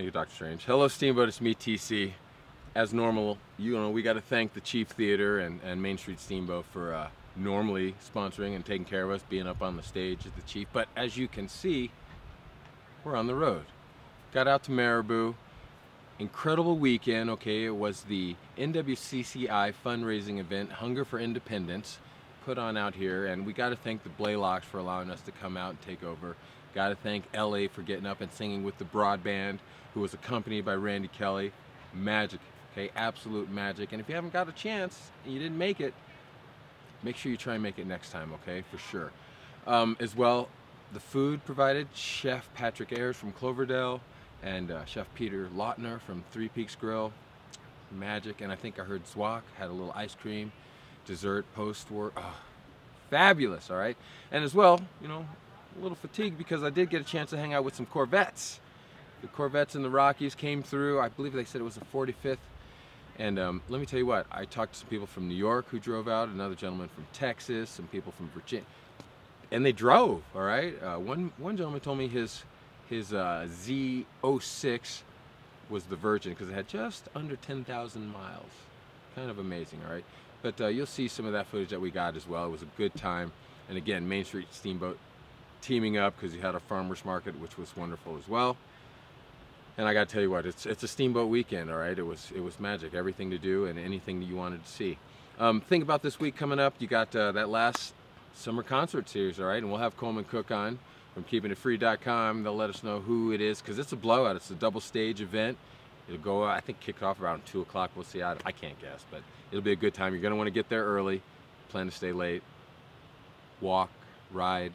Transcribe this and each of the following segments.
Thank you, Dr. Strange. Hello, Steamboat. It's me, TC. As normal, we got to thank the Chief Theater and Main Street Steamboat for normally sponsoring and taking care of us, being up on the stage at the Chief. But as you can see, we're on the road. Got out to Marabou. Incredible weekend. Okay, it was the NWCCI fundraising event, Hunger for Independence, put on out here, and we got to thank the Blaylocks for allowing us to come out and take over. Got to thank LA for getting up and singing with the Broadband, who was accompanied by Randy Kelly. Magic, okay, absolute magic. And if you haven't got a chance and you didn't make it, make sure you try and make it next time, okay, for sure. As well, the food provided, Chef Patrick Ayers from Cloverdale and Chef Peter Lautner from Three Peaks Grill. Magic. And I think I heard Zwak had a little ice cream, dessert, post-work. Oh, fabulous, all right? And as well, a little fatigued because I did get a chance to hang out with some Corvettes. The Corvettes in the Rockies came through. I believe they said it was the 45th. And let me tell you what, I talked to some people from New York who drove out, another gentleman from Texas, some people from Virginia. And they drove, all right? One gentleman told me his Z06 was the Virgin because it had just under 10,000 miles. Kind of amazing, all right? But you'll see some of that footage that we got as well. It was a good time. And again, Main Street Steamboat teaming up because you had a farmer's market, which was wonderful as well. And I got to tell you what, it's a Steamboat weekend, all right? It was magic, everything to do and anything that you wanted to see. Think about this week coming up. You got that last summer concert series, all right? And we'll have Coleman Cook on from keepingitfree.com. They'll let us know who it is because it's a blowout. It's a double stage event. It'll go, I think, kick off around 2 o'clock. We'll see. I can't guess, but it'll be a good time. You're going to want to get there early. Plan to stay late. Walk, ride.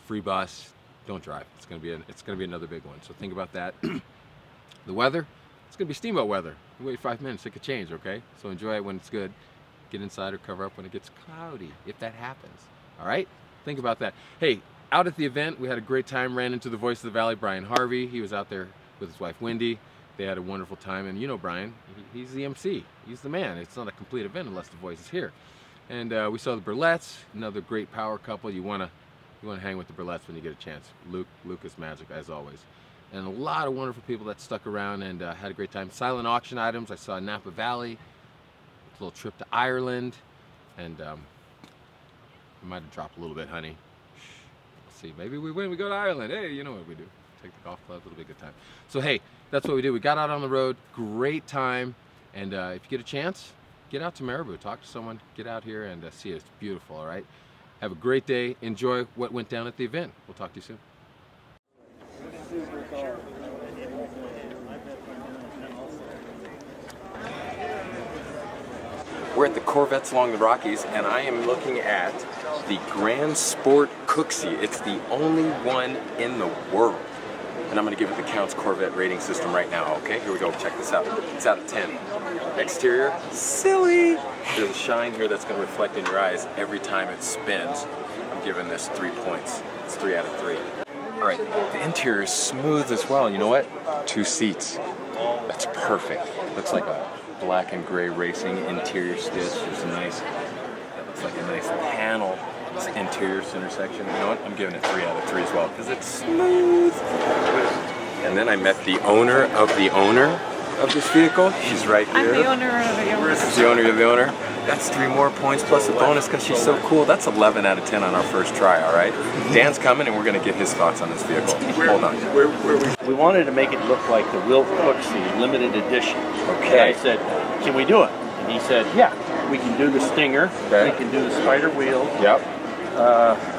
Free bus, don't drive. It's gonna be another big one. So think about that. The weather, it's gonna be Steamboat weather. You wait 5 minutes, it could change, okay? So enjoy it when it's good. Get inside or cover up when it gets cloudy, if that happens. All right? Think about that. Hey, out at the event, we had a great time. Ran into the voice of the Valley, Brian Harvey. He was out there with his wife Wendy. They had a wonderful time, and you know Brian, he's the MC. He's the man. It's not a complete event unless the voice is here. And we saw the Burlettes, another great power couple. You want to hang with the Burlettes when you get a chance. Luke is magic, as always. And a lot of wonderful people that stuck around and had a great time. Silent auction items. I saw Napa Valley, a little trip to Ireland, and I might have dropped a little bit, honey. Let's see, maybe when we go to Ireland, hey, you know what we do. Take the golf clubs, it'll be a good time. So hey, that's what we did. We got out on the road, great time, and if you get a chance, get out to Marabou, talk to someone, get out here and see it. It's beautiful, all right? Have a great day. Enjoy what went down at the event. We'll talk to you soon. We're at the Corvettes along the Rockies, and I am looking at the Grand Sport Cooksey. It's the only one in the world. And I'm going to give it the Count's Corvette rating system right now, okay? Here we go. Check this out. It's out of 10. Exterior, silly. There's a shine here that's going to reflect in your eyes every time it spins. I'm giving this 3 points. It's 3 out of 3. All right, the interior is smooth as well. You know what? 2 seats. That's perfect. Looks like a black and gray racing interior stitch. It's nice. That looks like a nice panel. This interior center section. You know what? I'm giving it 3 out of 3 as well because it's smooth. And then I met the owner of this vehicle. She's right here. I'm the owner of the owner. She's the owner of the owner. That's 3 more points plus a bonus because she's so cool. That's 11 out of 10 on our first try, all right? Dan's coming and we're going to get his thoughts on this vehicle. Hold on. We wanted to make it look like the Will Cooksey limited edition. Okay. And I said, can we do it? And he said, yeah, we can do the Stinger. Okay. We can do the Spider wheel. Yep.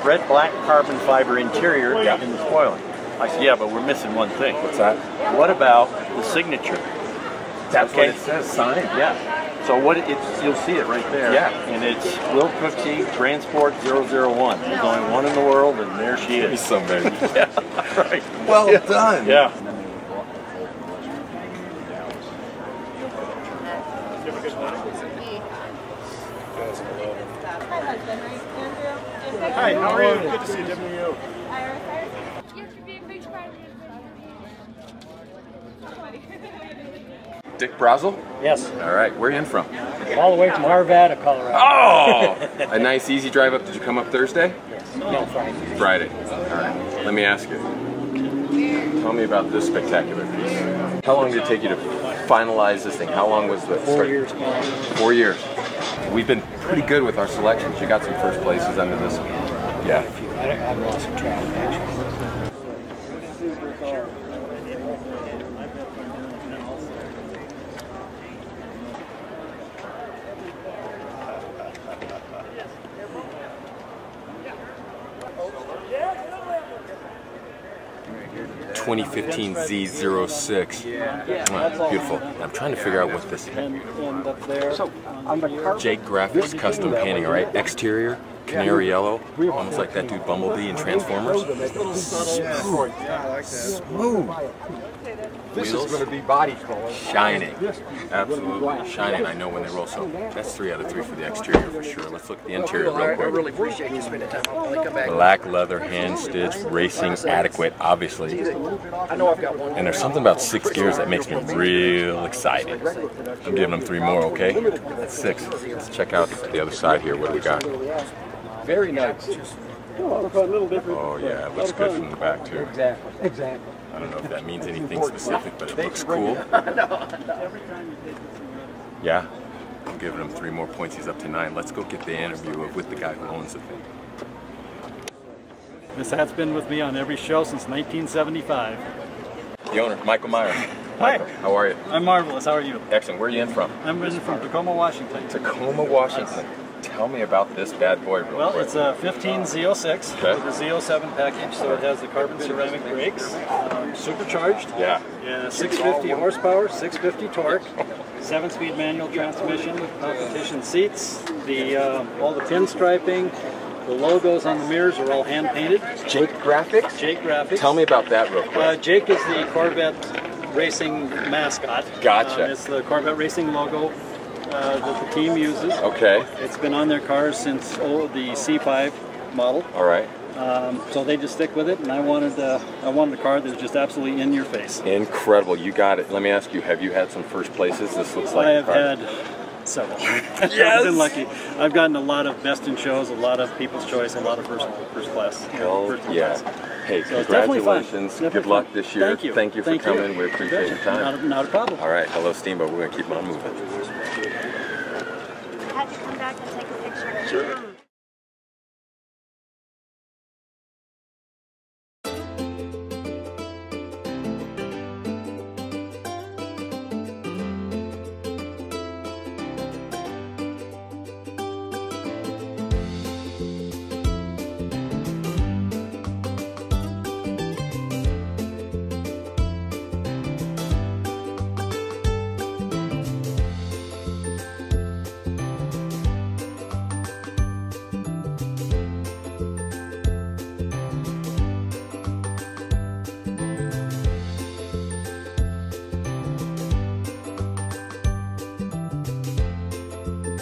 Red black carbon fiber interior Yep. in the spoiling. I said, yeah, but we're missing one thing. What's that? What about the signature? That's okay. what it says, signed. Yeah. So what you'll see it right there. Yeah. And it's Will Cooksey Transport 001. There's only one in the world, and there she is. He's so amazing. Yeah, right. Well done. Yeah. Hi, how are you? Good to see you. Dick Brazel? Yes. All right, where are you in from? All the way from Arvada, Colorado. Oh! A nice easy drive up. Did you come up Thursday? Yes. No, Friday. Friday. All right. Let me ask you. Tell me about this spectacular piece. How long did it take you to finalize this thing? How long was the 4 years. 4 years. We've been pretty good with our selections. You got some first places under this one. Yeah. I've lost some track actually. 2015 Z06. Wow, beautiful. I'm trying to figure out what this is. Jake Graphics custom painting, all right? Exterior, canary yellow, almost like that dude Bumblebee in Transformers. Smooth. This is going to be body color. Shining. Absolutely shining. I know when they roll. So that's 3 out of 3 for the exterior for sure. Let's look at the interior real quick. I really appreciate you spending time. I'll come back. Black leather, hand stitched, racing adequate, obviously. I know I've got one. And there's something about 6 gears that makes me real excited. I'm giving them 3 more, okay? That's 6. Let's check out the other side here. What do we got? Very nice. Oh yeah, it looks good from the back too. Exactly. I don't know if that means anything specific, but it looks cool. Yeah, I'm giving him 3 more points. He's up to 9. Let's go get the interview with the guy who owns the thing. This hat's been with me on every show since 1975. The owner, Michael Meyer. Hi. How are you? I'm marvelous. How are you? Excellent. Where are you in from? I'm in from Tacoma, Washington. Tacoma, Washington. Tell me about this bad boy real Well, quick. it's a 15 Z06 Okay. with a Z07 package, so it has the carbon ceramic brakes, supercharged. Yeah. 650 horsepower, 650 torque, 7-speed manual transmission, competition seats, all the pinstriping, the logos on the mirrors are all hand painted. Jake Graphics? Jake Graphics. Tell me about that real quick. Jake is the Corvette racing mascot. Gotcha. It's the Corvette racing logo that the team uses. Okay. It's been on their cars since the C5 model. All right. So they just stick with it, and I wanted a car that was just absolutely in your face. Incredible. You got it. Let me ask you, have you had some first places? This looks like I have had several. Yes! I've been lucky. I've gotten a lot of best in shows, a lot of People's Choice, a lot of first class. Hell first yeah. class. Hey, So it's definitely fun. congratulations. Definitely Good luck fun. this year. Thank you. for coming. We appreciate your time. Not a problem. All right. Hello, Steamboat. We're going to keep on moving. I had to come back and take a picture. Sure.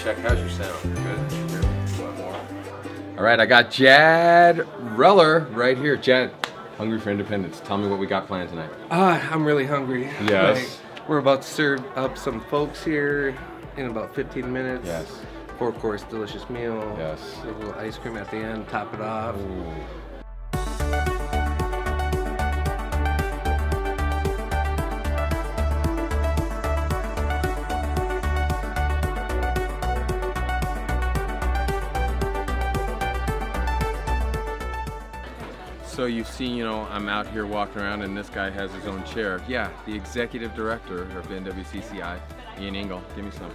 Check, how's your sound? Good? Want more? All right, I got Jad Reller right here. Jad, Hungry for Independence. Tell me what we got planned tonight. I'm really hungry. Yes. We're about to serve up some folks here in about 15 minutes. Yes. 4-course delicious meal. Yes. A little ice cream at the end, top it off. Ooh. So you've seen, I'm out here walking around and this guy has his own chair. Yeah, the executive director of NWCCI, Ian Engel. Give me some.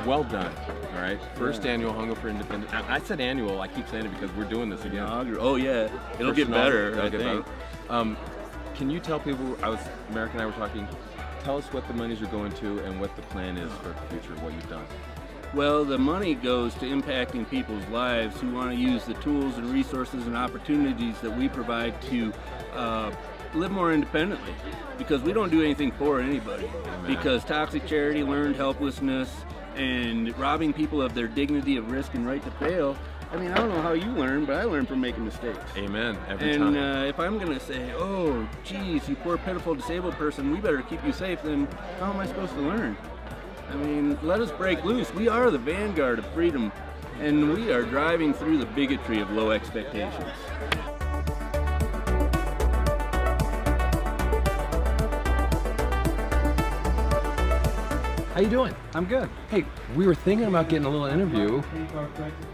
Well done, all right? First annual Hunger for Independence. I said annual, I keep saying it because we're doing this again. Oh yeah, it'll get better, I think. Can you tell people, America and I were talking, tell us what the monies are going to and what the plan is for the future, what you've done. Well, the money goes to impacting people's lives who want to use the tools and resources and opportunities that we provide to live more independently. Because we don't do anything for anybody. Amen. Because toxic charity, learned helplessness, and robbing people of their dignity of risk and right to fail. I mean, I don't know how you learn, but I learn from making mistakes. Amen. Every time. And if I'm going to say, oh, geez, you poor, pitiful, disabled person, we better keep you safe, then how am I supposed to learn? I mean, let us break loose. We are the vanguard of freedom, and we are driving through the bigotry of low expectations. How you doing? I'm good. Hey, we were thinking about getting a little interview,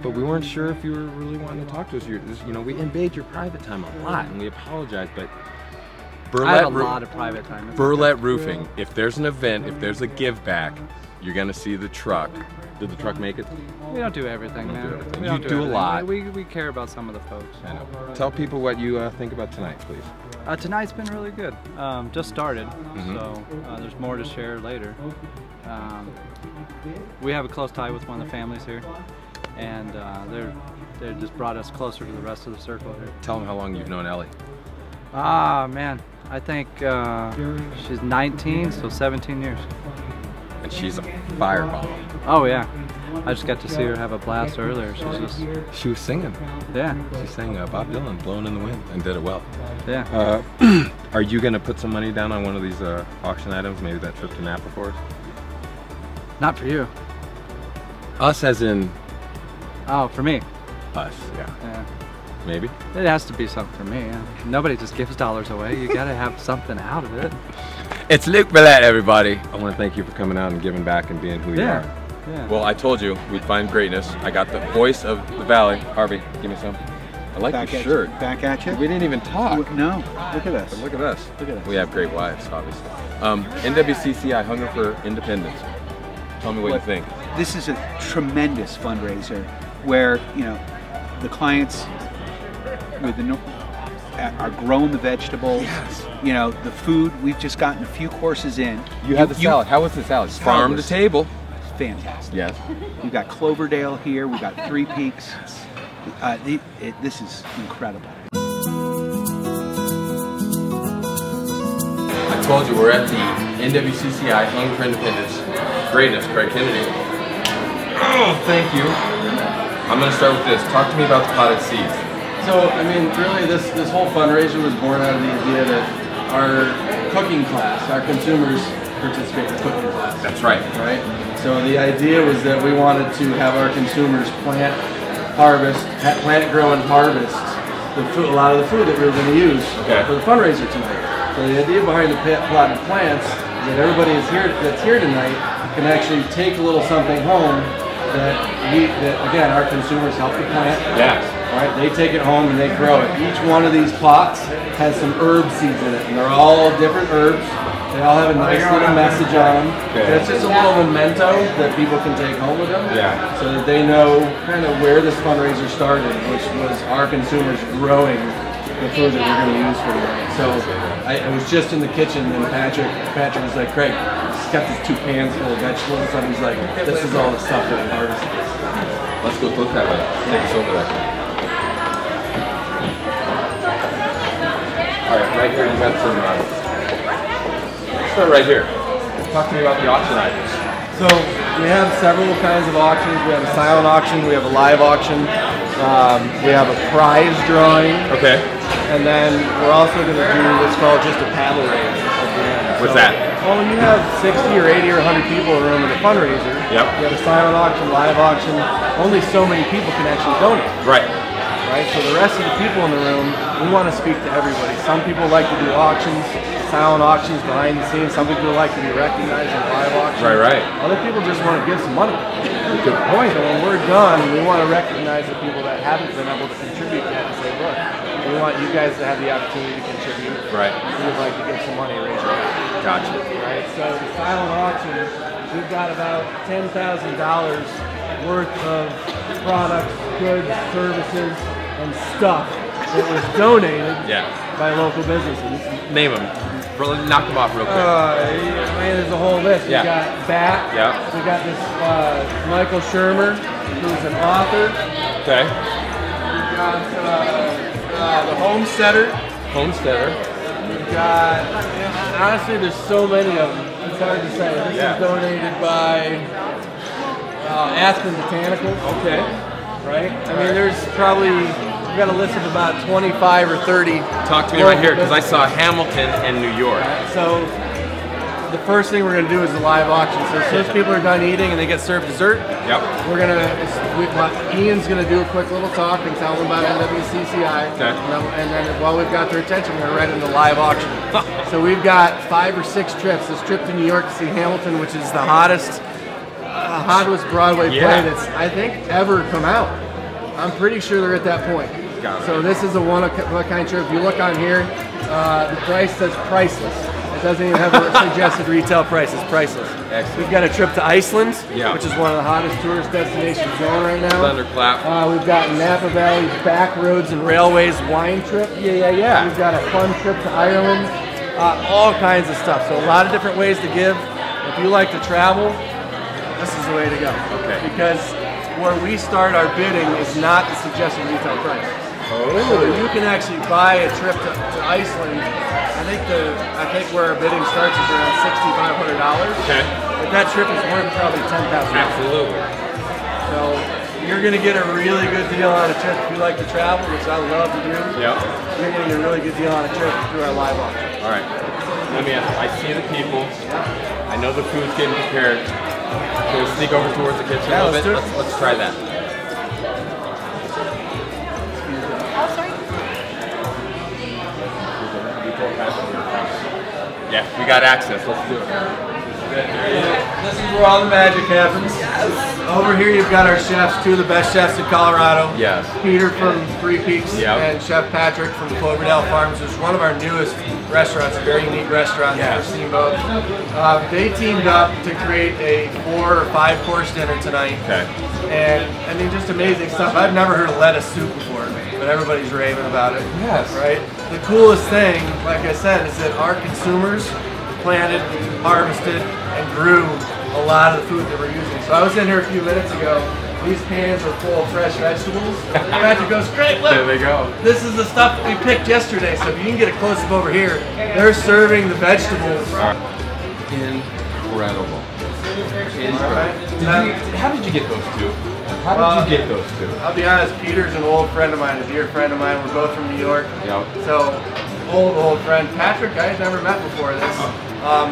but we weren't sure if you were really wanting to talk to us. You know, we invade your private time a lot, and we apologize, but I have a lot of private time. Burlette Roofing, if there's an event, if there's a give back, you're gonna see the truck. Did the truck make it? We don't do everything, man. We You don't do a lot. We care about some of the folks. I know. Tell people what you think about tonight, please. Tonight's been really good. Just started, so there's more to share later. We have a close tie with one of the families here, and they just brought us closer to the rest of the circle here. Tell them how long you've known Ellie. Ah, man, I think she's 19, so 17 years. And she's a fireball. Oh yeah, I just got to see her have a blast earlier. She was singing. Yeah. She sang Bob Dylan, "Blowing in the Wind," and did it well. Yeah. Are you gonna put some money down on one of these auction items? Maybe that trip to Napa for us? Not for you. Us as in? Oh, for me. Us, yeah. Yeah. Maybe? It has to be something for me. Yeah. Nobody just gives dollars away. You gotta have something out of it. It's Luke Burlette, everybody. I want to thank you for coming out and giving back and being who you are. Yeah. Well, I told you we'd find greatness. I got the voice of the valley. Harvey, give me some. I like your shirt. Back at you? We didn't even talk. No. Look at us. But look at us. Look at us. We have great wives, obviously. NWCCI, Hunger for Independence. Tell me what you think. This is a tremendous fundraiser where, you know, the clients with the are growing the vegetables. Yes. You know, the food, we've just gotten a few courses in. You had the salad. How was the salad? Farm to table. Fantastic. Yes. We've got Cloverdale here. We've got Three Peaks. This is incredible. I told you we're at the NWCCI Hunger for Independence. Greatness, Craig Kennedy. Oh, thank you. I'm going to start with this. Talk to me about the potted seeds. So, I mean, really this whole fundraiser was born out of the idea that our cooking class, our consumers participate in the cooking class. That's right. Right? So the idea was that we wanted to have our consumers plant, grow and harvest the food, a lot of the food that we were going to use for the fundraiser tonight. So the idea behind the plotted plants is that everybody that's here tonight can actually take a little something home that again, our consumers help to plant. Yes. Right, they take it home and they grow it. Each one of these pots has some herb seeds in it, and they're all different herbs. They all have a nice little message on them. And it's just a little memento that people can take home with them, so that they know kind of where this fundraiser started, which was our consumers growing the food that we're going to use for tonight. So I was just in the kitchen, and Patrick was like, "Craig, he's got these 2 pans full of vegetables and stuff." He's like, "This is all the stuff that we harvested." Let's go look at it. Take us over there. All right, right here you got some. Start right here. Talk to me about the auction items. So we have several kinds of auctions. We have a silent auction. We have a live auction. We have a prize drawing. Okay. And then we're also going to do what's called just a paddle race at the end. What's that? Well, when you have 60 or 80 or 100 people in a room at a fundraiser, you have a silent auction, live auction. Only so many people can actually donate. Right. Right. So the rest of the people in the room, we want to speak to everybody. Some people like to do auctions, silent auctions behind the scenes. Some people like to be recognized in live auctions. Right. Other people just want to give some money. Good point. So when we're done, we want to recognize the people that haven't been able to contribute yet and say, look, we want you guys to have the opportunity to contribute. Right. We would like to get some money raised. Gotcha. Right. So the silent auction, we've got about $10,000 worth of products, goods, services, and stuff that was donated by local businesses. Name them. Knock them off real quick. Man, there's a whole list. We got BAT. We got this Michael Shermer, who's an author. Okay. We got the Homesteader. We got, honestly, there's so many of them. It's hard to say. This is donated by Aspen Botanicals. Okay. Right? I mean, there's probably, we've got a list of about 25 or 30. Talk to me right here, because I saw Hamilton and New York. So the first thing we're going to do is the live auction. So as soon as people are done eating and they get served dessert, we're going to, Ian's going to do a quick little talk and tell them about NWCCI. Okay. And then while we've got their attention, we're going to write in the live auction. So we've got 5 or 6 trips. This trip to New York to see Hamilton, which is the hottest Broadway play that's, I think, ever come out. I'm pretty sure they're at that point. So this is a one-of-a-kind trip. If you look on here, the price says priceless. It doesn't even have a suggested retail price. It's priceless. Excellent. We've got a trip to Iceland, which is one of the hottest tourist destinations going right now. Thunderclap. We've got Napa Valley back roads and railways wine trip. Yeah. We've got a fun trip to Ireland. All kinds of stuff. So a lot of different ways to give. If you like to travel, this is the way to go. Okay. Because where we start our bidding is not the suggested retail price. So you can actually buy a trip to Iceland. I think where our bidding starts is around $6,500. Okay. But that trip is worth probably $10,000. Absolutely. So you're going to get a really good deal on a trip if you like to travel, which I love to do. Yep. You're going to get a really good deal on a trip through our live auction. All right. Let me ask. I see the people. I know the food's getting prepared. Can we sneak over towards the kitchen a little bit? Let's try that. Yeah, we got access. Let's do it. This is where all the magic happens. Yes. Over here you've got our chefs, 2 of the best chefs in Colorado. Yes. Peter from Three Peaks and Chef Patrick from Cloverdale Farms, which is one of our newest restaurants, a very unique restaurant for Steamboat. They teamed up to create a 4 or 5 course dinner tonight. Okay. And I mean, just amazing stuff. I've never heard of lettuce soup before, but everybody's raving about it. Yes. Right? The coolest thing, like I said, is that our consumers planted, harvested, and grew a lot of the food that we're using. So I was in here a few minutes ago. These cans are full of fresh vegetables. Patrick goes, great, look. There they go. This is the stuff that we picked yesterday. So if you can get a close-up over here, they're serving the vegetables. Incredible. How did you get those 2? How did you get those 2? I'll be honest, Peter's an old friend of mine, a dear friend of mine. We're both from New York. Yep. So, old friend. Patrick, I had never met before this.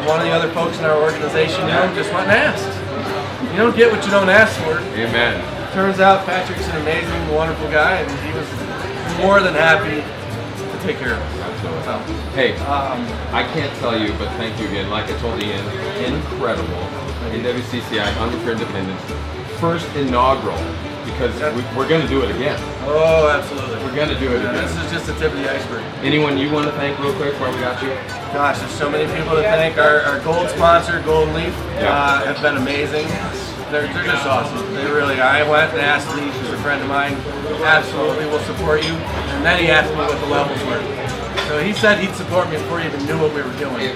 One of the other folks in our organization just went and asked. You don't get what you don't ask for. Amen. Turns out Patrick's an amazing, wonderful guy, and he was more than happy to take care of us. Absolutely. So, hey, I can't tell you, but thank you again. Like I told Ian, incredible. NWCCI, Hunger for Independence, first inaugural, because we're going to do it again. Oh, absolutely. We're going to do it again. This is just the tip of the iceberg. Anyone you want to thank real quick while we got you? Gosh, there's so many people to thank. Our gold sponsor, Golden Leaf, have been amazing. They're just awesome. They really are. I went and asked Leaf, who's a friend of mine, absolutely will support you. And then he asked me what the levels were. So he said he'd support me before he even knew what we were doing.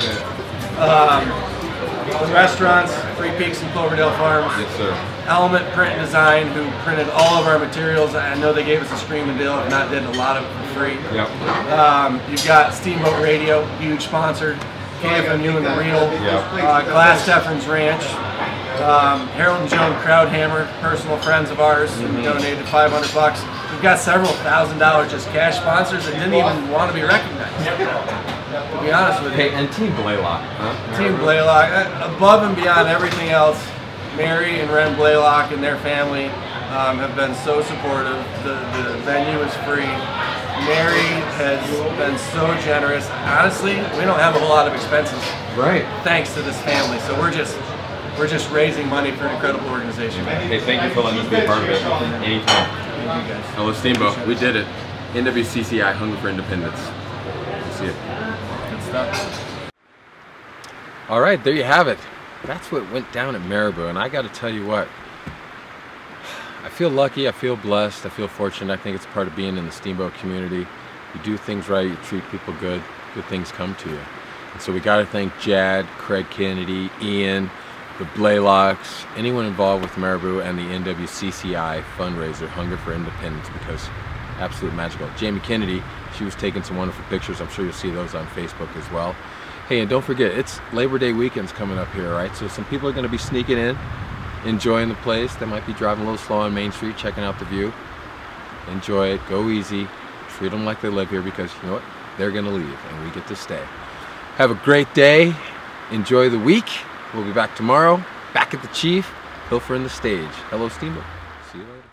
The restaurants, Three Peaks and Cloverdale Farms. Yes, sir. Element Print and Design, who printed all of our materials. I know they gave us a screaming deal, if not did a lot of it for free. Yep. You've got Steamboat Radio, huge sponsor. KFMU and the Real. Yep. Glass Tefron's Ranch. Harold and Joan Crowdhammer, personal friends of ours, donated $500. We've got several $1,000 just cash sponsors that didn't even want to be recognized. To be honest with you. Hey, and Team Blaylock. Huh? Team Blaylock, above and beyond everything else, Mary and Ren Blaylock and their family have been so supportive. The venue is free. Mary has been so generous. Honestly, we don't have a whole lot of expenses. Right. Thanks to this family. So we're just raising money for an incredible organization. Hey, thank you for letting us be a part of it. Anytime. Thank you guys. Hello, Steamboat. We did it. NWCCI, Hunger for Independence. We'll see it. Good stuff. All right, there you have it. That's what went down at Marabou, and I got to tell you what. I feel lucky, I feel blessed, I feel fortunate. I think it's part of being in the Steamboat community. You do things right, you treat people good things come to you. And so we got to thank Jad, Craig Kennedy, Ian, the Blaylocks, anyone involved with Marabou and the NWCCI fundraiser, Hunger for Independence, because absolutely magical. Jamie Kennedy, she was taking some wonderful pictures. I'm sure you'll see those on Facebook as well. Hey, and don't forget, it's Labor Day weekend's coming up here, right? So some people are going to be sneaking in, enjoying the place. They might be driving a little slow on Main Street, checking out the view. Enjoy it, go easy, treat them like they live here, because you know what? They're going to leave and we get to stay. Have a great day. enjoy the week. We'll be back tomorrow, back at the Chief, Pilfer in the Stage. Hello, Steamboat. See you later.